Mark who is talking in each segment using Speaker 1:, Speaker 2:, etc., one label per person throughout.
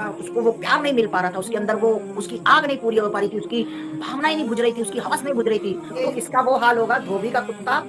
Speaker 1: का उसको वो प्यार नहीं मिल पा रहा था, उसके अंदर वो उसकी आग नहीं पूरी हो पा रही थी, उसकी भावनाएँ नहीं बुझ रही थी, उसकी हवस नहीं बुझ रही थी, तो इसका वो हाल होगा धोबी का कुत्ता,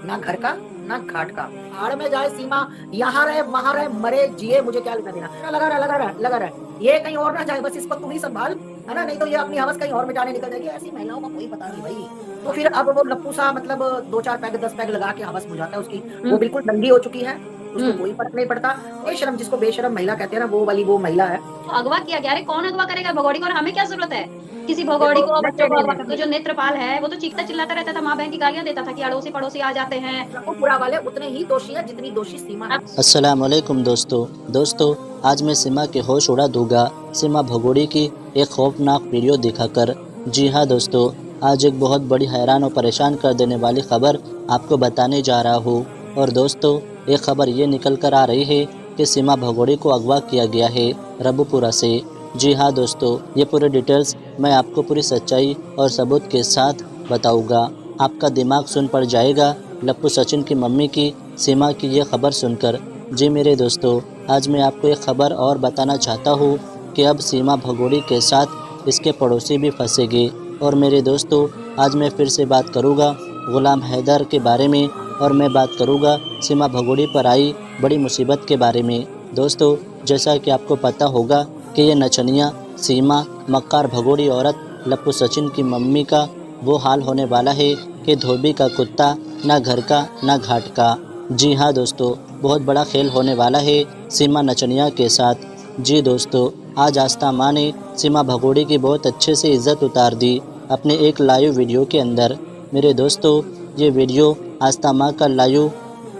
Speaker 1: ना घर का, ना घाट का। भाड़ में जाए सीमा, यहाँ रहे, वहाँ रहे, मरे, जिए, मुझे क्या लेना देना। लगा रहा, लगा रहा, लगा रहा। ये कहीं और ना जाए, बस इसको तू ही संभाल, है ना? नहीं तो ये अपनी हवस कहीं और मिटाने निकल जाएगी। ऐसी महिलाओं का कोई पता नहीं भई। तो फिर अब वो लप्पू सा मतलब 2-4 पैग 10 पैग लगा के हवस बुझाता है उसकी। वो बिल्कुल नंगी हो चुकी है, उसको कोई फ़र्क नहीं पड़ता। बेशर्म, जिसको बेशर्म महिला कहते हैं ना, वो वाली वो महिला है।
Speaker 2: अगवा किया गया। अरे कौन अगवा करेगा भगोड़ी को, और हमें क्या जरूरत है किसी भगोड़ी
Speaker 1: देखो
Speaker 2: को
Speaker 1: नहीं,
Speaker 2: बच्चों
Speaker 1: नहीं,
Speaker 2: को
Speaker 1: नहीं,
Speaker 2: अगवा करने।
Speaker 1: नहीं,
Speaker 2: तो जो नेत्रपाल है वो तो चीखता चिल्लाता रहता था, माँ बहन की गालियां देता था कि अड़ोसी पड़ोसी आ जाते हैं।
Speaker 1: रघुपुरा वाले उतने ही दोषी हैं जितनी दोषी सीमा है।
Speaker 2: अब
Speaker 3: अस्सलाम वालेकुम दोस्तों, आज मैं सीमा के होश उड़ा दूंगा सीमा भगोड़ी की एक खौफनाक वीडियो दिखाकर। जी हाँ दोस्तों, आज एक बहुत बड़ी हैरान और परेशान कर देने वाली खबर आपको बताने जा रहा हूँ। और दोस्तों, एक खबर ये निकल कर आ रही है कि सीमा भगोड़ी को अगवा किया गया है रबुपुरा से। जी हाँ दोस्तों, ये पूरे डिटेल्स मैं आपको पूरी सच्चाई और सबूत के साथ बताऊँगा। आपका दिमाग सुन पड़ जाएगा लप्पू सचिन की मम्मी की सीमा की ये खबर सुनकर। जी मेरे दोस्तों, आज मैं आपको एक खबर और बताना चाहता हूँ कि अब सीमा भगोड़ी के साथ इसके पड़ोसी भी फंसेंगे। और मेरे दोस्तों, आज मैं फिर से बात करूँगा गुलाम हैदर के बारे में, और मैं बात करूँगा सीमा भगोड़ी पर आई बड़ी मुसीबत के बारे में। दोस्तों, जैसा कि आपको पता होगा कि ये नचनिया सीमा मक्कार भगोड़ी औरत लप्पू सचिन की मम्मी का वो हाल होने वाला है कि धोबी का कुत्ता, ना घर का ना घाट का। जी हाँ दोस्तों, बहुत बड़ा खेल होने वाला है सीमा नचनिया के साथ। जी दोस्तों, आज आस्था माँ ने सीमा भगोड़ी की बहुत अच्छे से इज्जत उतार दी अपने एक लाइव वीडियो के अंदर। मेरे दोस्तों, ये वीडियो आस्था माँ का लाइव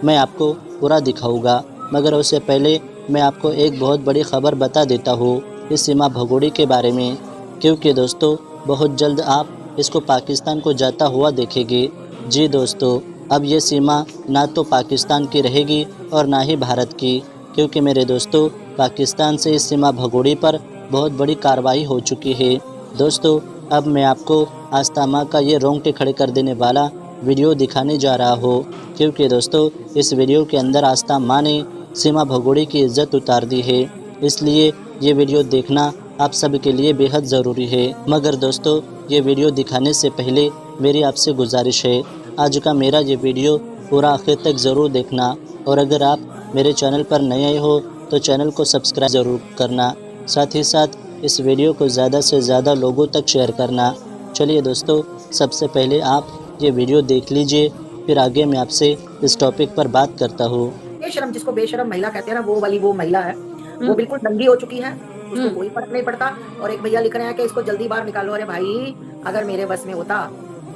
Speaker 3: मैं आपको पूरा दिखाऊंगा, मगर उससे पहले मैं आपको एक बहुत बड़ी खबर बता देता हूँ इस सीमा भगोड़ी के बारे में, क्योंकि दोस्तों बहुत जल्द आप इसको पाकिस्तान को जाता हुआ देखेंगे। जी दोस्तों, अब ये सीमा ना तो पाकिस्तान की रहेगी और ना ही भारत की, क्योंकि मेरे दोस्तों पाकिस्तान से इस सीमा भगोड़ी पर बहुत बड़ी कार्रवाई हो चुकी है। दोस्तों, अब मैं आपको आस्था माँ का ये रोंगटे खड़े कर देने वाला वीडियो दिखाने जा रहा हूँ, क्योंकि दोस्तों इस वीडियो के अंदर आस्था माँ ने सीमा भगोड़ी की इज्जत उतार दी है, इसलिए ये वीडियो देखना आप सब के लिए बेहद ज़रूरी है। मगर दोस्तों, ये वीडियो दिखाने से पहले मेरी आपसे गुजारिश है, आज का मेरा ये वीडियो पूरा आखिर तक ज़रूर देखना, और अगर आप मेरे चैनल पर नए आए हो तो चैनल को सब्सक्राइब ज़रूर करना, साथ ही साथ इस वीडियो को ज़्यादा से ज़्यादा लोगों तक शेयर करना। चलिए दोस्तों, सबसे पहले आप ये वीडियो देख लीजिए, फिर आगे मैं आपसे इस टॉपिक पर बात करता हूँ।
Speaker 1: बेशर्म, जिसको बेशर्म महिला कहते हैं ना, वो वाली वो महिला है। वो बिल्कुल नंगी हो चुकी है, उसको कोई फ़र्क नहीं पड़ता। और एक भैया लिख रहे हैं कि इसको जल्दी बाहर निकालो। अरे भाई, अगर मेरे बस में होता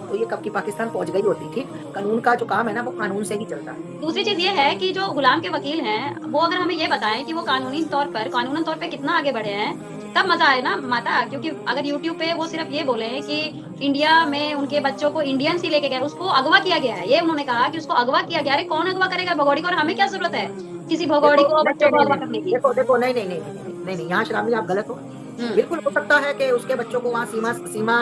Speaker 1: तो ये कब की पाकिस्तान पहुंच गई होती। ठीक, कानून का जो काम है ना, वो कानून से ही चलता है।
Speaker 2: दूसरी चीज ये है कि जो गुलाम के वकील हैं वो अगर हमें ये बताएं कि वो कानूनन तौर पे कितना आगे बढ़े हैं, तब मजा आए ना माता। क्योंकि अगर यूट्यूब पे वो सिर्फ ये बोले कि इंडिया में उनके बच्चों को इंडियंस ही लेके गए, उसको अगवा किया गया है, ये उन्होंने कहा कि उसको अगवा किया गया। अरे कौन अगवा करेगा भगोड़ी को, और हमें क्या जरूरत है किसी भगोड़ी
Speaker 1: देखो
Speaker 2: को
Speaker 1: नहीं,
Speaker 2: बच्चों
Speaker 1: नहीं,
Speaker 2: को
Speaker 1: नहीं,
Speaker 2: अगवा
Speaker 1: नहीं,
Speaker 2: करने की।
Speaker 1: देखो देखो, नहीं, नहीं, नहीं, नहीं, नहीं, नहीं, नहीं, यहाँ शराबी आप गलत हो। बिल्कुल हो सकता है कि उसके बच्चों को वहाँ सीमा सीमा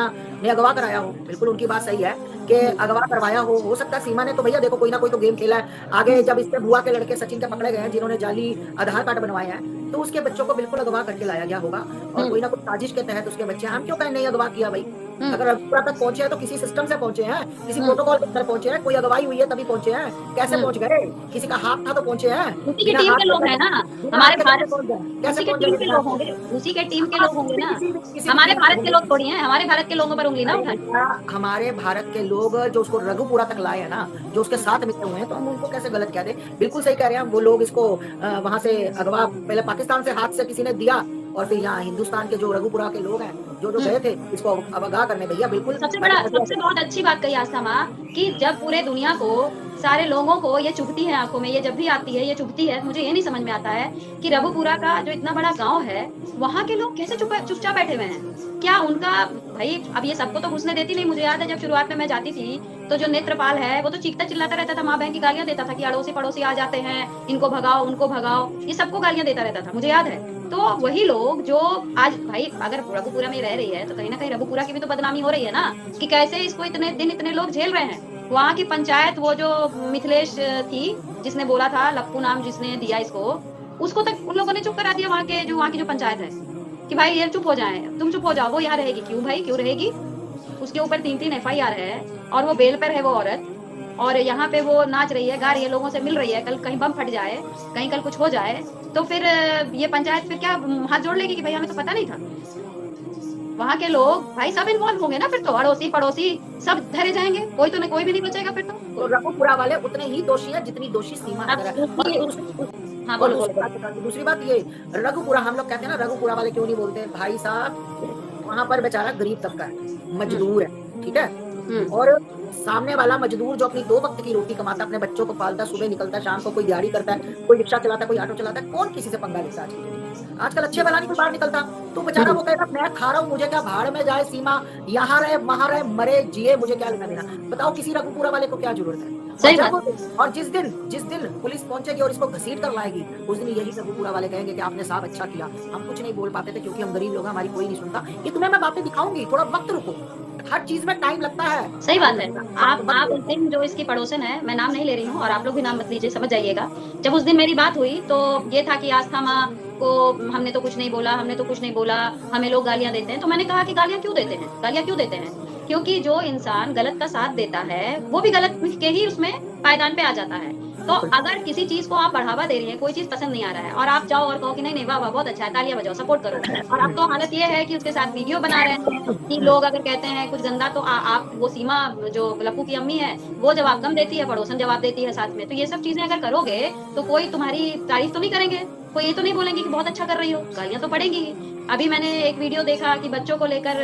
Speaker 1: ने अगवा कराया हो, बिल्कुल उनकी बात सही है कि अगवा करवाया हो सकता है सीमा ने। तो भैया देखो, कोई ना कोई तो गेम खेला है। आगे जब इसके बुआ के लड़के सचिन के पकड़े गए हैं जिन्होंने जाली आधार कार्ड बनवाए हैं, तो उसके बच्चों को बिल्कुल अगवा करके लाया गया होगा, और कोई ना कोई साजिश के तहत उसके बच्चे। हम क्यों कहें नहीं अगवा किया भाई? अगर अगवा तक पहुंचे हैं तो किसी सिस्टम से पहुंचे हैं, किसी प्रोटोकॉल के अंदर पहुंचे हैं, कोई अगवाई हुई है तभी पहुंचे हैं। कैसे पहुंच गए? किसी का हाथ था तो पहुंचे हैं।
Speaker 2: उसी की
Speaker 1: बिना
Speaker 2: टीम
Speaker 1: हाथ
Speaker 2: के
Speaker 1: के
Speaker 2: लोग हैं
Speaker 1: कैसे,
Speaker 2: ना
Speaker 1: बिना हाथ
Speaker 2: हमारे
Speaker 1: के कैसे
Speaker 2: भारत,
Speaker 1: पहुंच गए? कैसे
Speaker 2: उसी के
Speaker 1: पहुंच
Speaker 2: टीम
Speaker 1: गए
Speaker 2: के
Speaker 1: बिना
Speaker 2: लोग
Speaker 1: हाथ
Speaker 2: होंगे,
Speaker 1: के?
Speaker 2: उसी के टीम के
Speaker 1: हाँ,
Speaker 2: लोग होंगे ना।
Speaker 1: किसी भी
Speaker 2: हमारे
Speaker 1: टीम के
Speaker 2: भारत के
Speaker 1: होंगे।
Speaker 2: लोग थोड़ी हैं, हमारे भारत के लोगों पर उंगली ना
Speaker 1: अरे
Speaker 2: उठाएं।
Speaker 1: भैया, हमारे भारत के लोग जो उसको रघुपुरा तक लाए हैं ना, जो उसके साथ मिले हुए हैं, तो हम उनको कैसे गलत कह दें? बिल्कुल सही कह रहे हैं वो लोग। इसको वहां से अगवा पहले पाकिस्तान से हाथ से किसी ने दिया, और फिर यहाँ हिंदुस्तान के जो रघुपुरा के लोग हैं, जो जो गए थे इसको अवगाह करने। भैया बिल्कुल, मैं तो कहती
Speaker 2: सबसे बहुत अच्छी बात कही आस्था माँ कि जब पूरे दुनिया को, सारे लोगों को ये चुभती है आंखों में, ये जब भी आती है ये चुभती है। मुझे ये नहीं समझ में आता है कि रघुपुरा का जो इतना बड़ा गांव है, वहां के लोग कैसे चुपचाप बैठे हुए हैं। क्या उनका भाई, अब ये सबको तो घुसने देती नहीं। मुझे याद है जब शुरुआत में मैं जाती थी तो जो नेत्रपाल है वो तो चीखता चिल्लाता रहता था, माँ बहन की गालियां देता था कि अड़ोसी पड़ोसी आ जाते हैं, इनको भगाओ उनको भगाओ, ये सबको गालियां देता रहता था, मुझे याद है। तो वही लोग जो आज भाई अगर रघुपुरा में रह रही है तो कहीं ना कहीं रघुपुरा की भी तो बदनामी हो रही है ना, कि कैसे इसको इतने दिन इतने लोग झेल रहे हैं। वहाँ की पंचायत, वो जो मिथिलेश थी जिसने बोला था, लप्पू नाम जिसने दिया इसको, उसको तक उन लोगों ने चुप करा दिया, वहाँ की जो पंचायत है। कि भाई ये चुप हो जाए, तुम चुप हो जाओ, वो यहाँ रहेगी। क्यों भाई, क्यों रहेगी? उसके ऊपर 3-3 FIR है और वो बेल पर है वो औरत, और यहाँ पे वो नाच रही है, गा रही है, लोगों से मिल रही है। कल कहीं बम फट जाए, कहीं कल कुछ हो जाए, तो फिर ये पंचायत फिर क्या हाथ जोड़ लेगी कि भाई हमें तो पता नहीं था? वहाँ के लोग भाई सब इन्वॉल्व होंगे ना, फिर तो अड़ोसी पड़ोसी सब धरे जाएंगे, कोई भी नहीं बचेगा फिर तो।
Speaker 1: तो रघुपुरा वाले उतने ही दोषी हैं जितनी दोषी सीमा
Speaker 2: अब
Speaker 1: नगर है।
Speaker 2: हाँ,
Speaker 1: और
Speaker 2: बोलो
Speaker 1: दूसरी बात ये, रघुपुरा हम लोग कहते हैं ना, रघुपुरा वाले क्यों नहीं बोलते भाई साहब, वहां पर बेचारा गरीब तबका है, मजदूर है, ठीक है। और सामने वाला मजदूर जो अपनी 2 वक्त की रोटी कमाता, अपने बच्चों को पालता, सुबह निकलता है, शाम को कोई दिहाड़ी करता है, कोई रिक्शा चलाता है, कोई ऑटो चलाता है, कौन किसी से पंगा लेता है आजकल? अच्छे वाला नहीं कोई बाहर निकलता, तो बेचारा वो कहता मैं खा रहा हूँ, मुझे क्या, भाड़ में जाए सीमा, यहाँ रहे वहां रहे, मरे जिए, मुझे क्या लेना देना। बताओ किसी रघुपुरा वाले को क्या जरूरत है?
Speaker 2: सही
Speaker 1: और जिस दिन पुलिस पहुंचेगी और इसको घसीट कर लाएगी, उस दिन यही रघुपुरा वाले कहेंगे कि आपने साहब अच्छा किया, हम कुछ नहीं बोल पाते थे क्योंकि हम गरीब लोग हैं, हमारी कोई नहीं सुनता। ये तुम्हें मैं बातें दिखाऊंगी, थोड़ा वक्त रुको, हर चीज में टाइम लगता है।
Speaker 2: सही बात है। आप उस दिन जो इसकी पड़ोसन है, मैं नाम नहीं ले रही हूँ और आप लोग भी नाम मत लीजिए, समझ जाइएगा। जब उस दिन मेरी बात हुई तो ये था कि आस्था माँ को हमने तो कुछ नहीं बोला, हमने तो कुछ नहीं बोला, हमें लोग गालियां देते हैं। तो मैंने कहा कि गालियां क्यों देते हैं, गालियां क्यों देते हैं? क्योंकि जो इंसान गलत का साथ देता है वो भी गलत के ही उसमें पायदान पे आ जाता है। तो अगर किसी चीज को आप बढ़ावा दे रही हैं, कोई चीज पसंद नहीं आ रहा है, और आप जाओ और कहो कि नहीं नहीं वाह वाह बहुत अच्छा है, तालियां बजाओ, सपोर्ट करो, और अब तो हालत ये है कि उसके साथ वीडियो बना रहे हैं कि लोग अगर कहते हैं कुछ गंदा तो आप वो सीमा जो लप्पू की अम्मी है वो जवाब कम देती है, पड़ोसन जवाब देती है साथ में। तो ये सब चीजें अगर करोगे तो कोई तुम्हारी तारीफ तो नहीं करेंगे, कोई ये तो नहीं बोलेंगे कि बहुत अच्छा कर रही हो, गालियां तो पड़ेंगी ही। अभी मैंने एक वीडियो देखा कि बच्चों को लेकर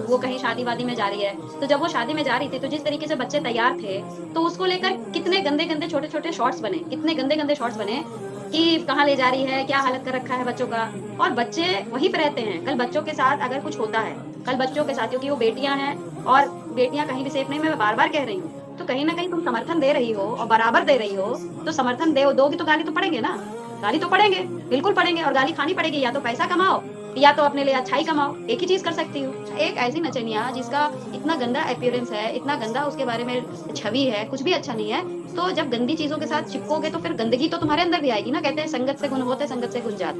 Speaker 2: वो कहीं शादी वादी में जा रही है, तो जब वो शादी में जा रही थी तो जिस तरीके से बच्चे तैयार थे, तो उसको लेकर कितने गंदे गंदे छोटे छोटे शॉर्ट्स बने, कितने गंदे गंदे शॉर्ट्स बने कि कहाँ ले जा रही है, क्या हालत कर रखा है बच्चों का। और बच्चे वहीं पे रहते हैं, कल बच्चों के साथ अगर कुछ होता है, कल बच्चों के साथ, क्योंकि वो बेटियां हैं और बेटियां कहीं भी सेफ नहीं, मैं बार बार कह रही हूँ, तो कहीं ना कहीं तुम समर्थन दे रही हो और बराबर दे रही हो, तो समर्थन दोगी तो गाली तो पड़ेंगे ना, गाली तो पड़ेंगे, बिल्कुल पड़ेंगे, और गाली खानी पड़ेगी। या तो पैसा कमाओ या तो अपने लिए अच्छाई कमाओ, एक ही चीज कर सकती हूँ। एक ऐसी नचनिया जिसका इतना गंदा अपीयरेंस है, इतना गंदा उसके बारे में छवि है, कुछ भी अच्छा नहीं है, तो जब गंदी चीजों के साथ चिपकोगे तो फिर गंदगी तो तुम्हारे अंदर भी आएगी ना। कहते हैं संगत से गुण होते, संगत से गुण जात।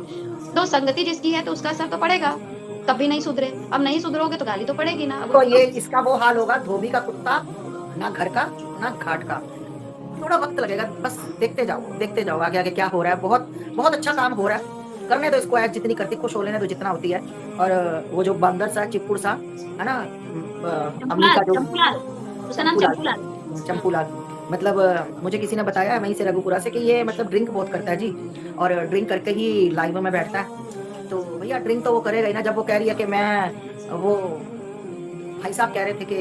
Speaker 2: तो संगति जिसकी है तो उसका असर तो पड़ेगा, तब भी नहीं सुधरे। अब नहीं सुधरोगे तो गाली तो पड़ेगी ना।
Speaker 1: तो ये इसका वो हाल होगा, धोबी का कुत्ता, ना घर का ना घाट का। थोड़ा वक्त लगेगा, बस देखते जाओ आगे आगे क्या हो रहा है। बहुत बहुत अच्छा काम हो रहा है, करने दो इसको, जितनी करती खुश हो लेने दो जितना होती है। और वो जो बंदर सा चिप्पुड़ सा है ना, अम्मी का जो
Speaker 2: उसका नाम
Speaker 1: चंपूलाल, मतलब मुझे किसी ने बताया वहीं से रघुपुरा से कि ये मतलब ड्रिंक बहुत करता है जी, और ड्रिंक करके ही लाइव में बैठता है। तो भैया ड्रिंक तो वो करेगा ही ना। जब वो कह रही है कि मैं वो भाई साहब कह रहे थे कि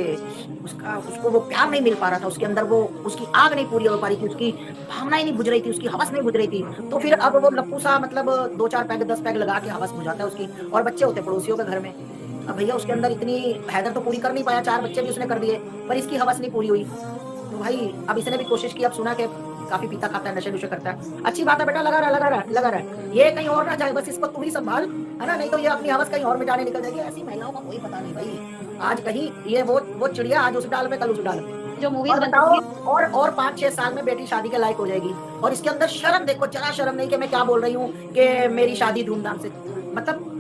Speaker 1: उसको वो प्यार नहीं मिल पा रहा था, उसके अंदर वो उसकी आग नहीं पूरी हो पा रही थी, उसकी भावनाएं नहीं बुझ रही थी, उसकी हवस नहीं बुझ रही थी। तो फिर अब वो लप्पू सा मतलब 2-4 पैग 10 पैग लगा के हवस बुझाता है उसकी। और बच्चे होते पड़ोसियों के घर में, अब भैया उसके अंदर इतनी हैदर तो पूरी कर नहीं पाया, 4 बच्चे भी उसने कर दिए, पर इसकी हवस नहीं पूरी हुई। तो भाई अब इसने भी कोशिश की, अब सुना कि काफी पीता खाता है, नशे नुशे करता है। अच्छी बात है बेटा, लगा रहा है, ये कहीं और ना जाए, बस इसको तू ही संभाल, है ना, नहीं तो ये अपनी हवस कहीं और में जाने निकल जाएगी। ऐसी महिलाओं का कोई पता नहीं भाई, आज कहीं ये वो चिड़िया आज उस डाल में कल उस डाल में।
Speaker 2: जो मूवीज
Speaker 1: बताओ, और 5-6 साल में बेटी शादी के लायक हो जाएगी, और इसके अंदर शर्म देखो, जरा शर्म नहीं कि मैं क्या बोल रही हूँ कि मेरी शादी धूमधाम से, मतलब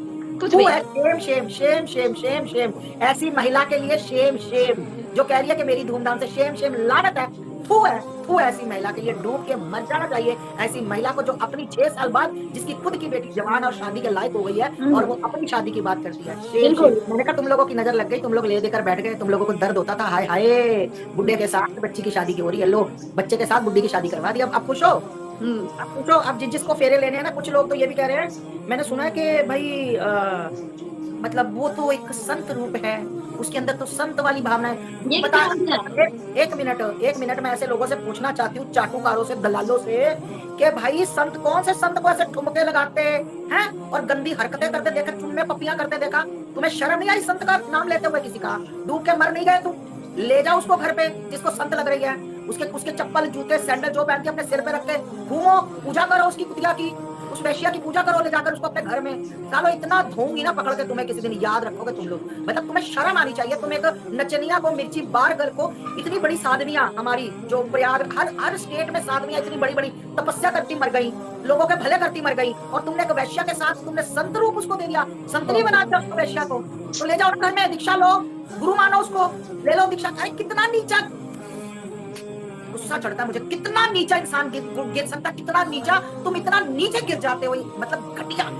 Speaker 2: कुछ भी है।
Speaker 1: शेम ऐसी महिला के लिए शेम जो कह रही है कि मेरी धूमधाम से, शेम लानत है, थू ऐसी महिला के लिए, डूब के मर जाना चाहिए ऐसी महिला को, जो अपनी 6 साल बाद जिसकी खुद की बेटी जवान और शादी के लायक हो गई है और वो अपनी शादी की बात करती है। शेम। मैंने कहा तुम लोगों की नजर लग गई, तुम लोग ले देकर बैठ गए, तुम लोगों को दर्द होता था, हाय हाय बुढ़े के साथ बच्ची की शादी की हो रही है, लो बच्चे के साथ बुढ़ी की शादी करवा दी, अब खुश हो, अब पूछो। अब जिसको फेरे लेने हैं ना, कुछ लोग तो ये भी कह रहे हैं, मैंने सुना है कि भाई मतलब वो तो एक संत रूप है, उसके अंदर तो संत वाली भावना है। बता, एक मिनट मैं ऐसे लोगों से पूछना चाहती हूँ, चाटुकारों से, दलालों से, कि भाई संत कौन से संत को ऐसे ठुमके लगाते हैं और गंदी हरकतें करते देखा, चुम्मे पप्पियां करते देखा? तुम्हें शर्म नहीं आई संत का नाम लेते हुए? किसी का डूब के मर नहीं गए तुम? ले जाओ उसको घर पे जिसको संत लग रही है, उसके चप्पल जूते सैंडल जो पहन के अपने सिर पे रख के घूमो, पूजा करो उसकी कुतिया की, उस वैश्या की पूजा करो ले जाकर उसको अपने घर में। सालो इतना धोऊंगी ना पकड़ के तुम्हें, किसी दिन याद रखोगे तुम लोग। मतलब तुम्हें शर्म आनी चाहिए। तुम एक नचनिया को, मिर्ची बारगल को, इतनी बड़ी साधनियां हमारी जो प्रयाग हर स्टेट में साधनियां इतनी बड़ी बड़ी तपस्या करती मर गई, लोगों के भले करती मर गई, और तुमने एक वैश्या के साथ तुमने संत रूप उसको दे दिया, संतनी बना दिया उसको वैश्या को। तो ले जाओ घर में, दीक्षा लो, गुरु मानो उसको, ले लो दीक्षा। अरे कितना नीचा, गुस्सा चढ़ता है मुझे, कितना नीचा इंसान गिर सकता, कितना नीचा तुम, इतना नीचे गिर जाते हो, मतलब घटिया।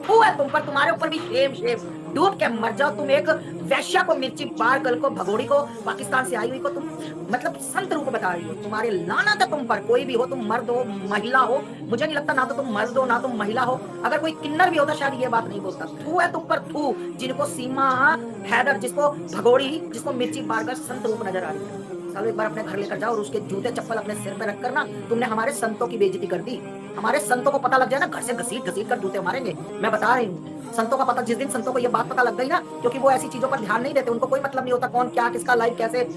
Speaker 1: वो है तुम पर, तुम्हारे ऊपर भी शेम डूब के मर जाओ। तुम एक वैश्या को, मिर्ची बारगल को, भगोड़ी को, पाकिस्तान से आई हुई को तुम मतलब संत रूप बता रही हो। तुम्हारे लानत है तुम पर, कोई भी हो, तुम मर्द हो महिला हो, मुझे नहीं लगता ना तो तुम मर्द हो ना तुम महिला हो। अगर कोई किन्नर भी होता शायद ये बात नहीं बोलता। थू है तुम पर, थू, जिनको सीमा हैदर, जिसको भगोड़ी, जिसको मिर्ची बारगल संत रूप नजर आ रही है। सालो एक बार अपने घर लेकर जाओ और उसके जूते चप्पल अपने सिर पे रख कर ना, तुमने हमारे संतों की बेइज्जती कर दी। हमारे संतों को पता लग जाए ना, घर से घसीट घसीट कर जूते मारेंगे, मैं बता रही हूँ। संतों का पता, जिस दिन संतों को ये बात पता लग गई ना, क्योंकि वो ऐसी चीजों पर ध्यान नहीं देते, उनको कोई मतलब नहीं होता कौन क्या, किसका लाइव कैसे,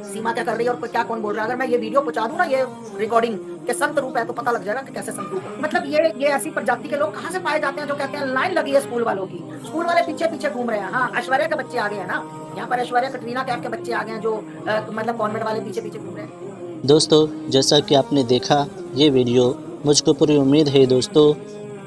Speaker 1: सीमा क्या कर रही है और क्या कौन बोल रहा है। अगर मैं ये वीडियो पहुंचा दूं ना, ये रिकॉर्डिंग के संत रूप है, तो पता लग जाएगा कि कैसे संत रूप है। मतलब ये ऐसी प्रजाति के लोग कहाँ से पाए जाते हैं जो कहते हैं लाइन लगी है स्कूल वालों की, स्कूल वाले पीछे पीछे घूम रहे हैं। हाँ, ऐश्वर्या के बच्चे आ गए हैं ना यहाँ पर, ऐश्वर्या कटरीना कैफ के बच्चे आ गए हैं जो मतलब कॉन्वेंट वाले पीछे पीछे घूम रहे हैं।
Speaker 3: दोस्तों, जैसा कि आपने देखा ये वीडियो, मुझको पूरी उम्मीद है दोस्तों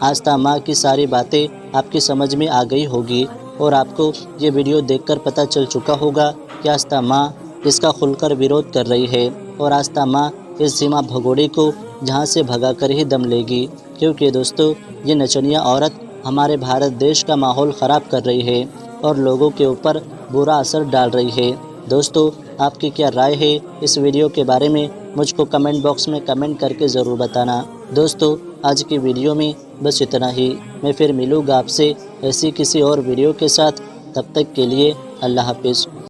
Speaker 3: आस्था माँ की सारी बातें आपकी समझ में आ गई होगी, और आपको ये वीडियो देखकर पता चल चुका होगा कि आस्था माँ इसका खुलकर विरोध कर रही है, और आस्था माँ इस सीमा भगोड़ी को जहाँ से भगा कर ही दम लेगी, क्योंकि दोस्तों ये नचनिया औरत हमारे भारत देश का माहौल ख़राब कर रही है और लोगों के ऊपर बुरा असर डाल रही है। दोस्तों, आपकी क्या राय है इस वीडियो के बारे में, मुझको कमेंट बॉक्स में कमेंट करके ज़रूर बताना। दोस्तों, आज की वीडियो में बस इतना ही। मैं फिर मिलूँगा आपसे ऐसी किसी और वीडियो के साथ। तब तक के लिए अल्लाह हाफिज़।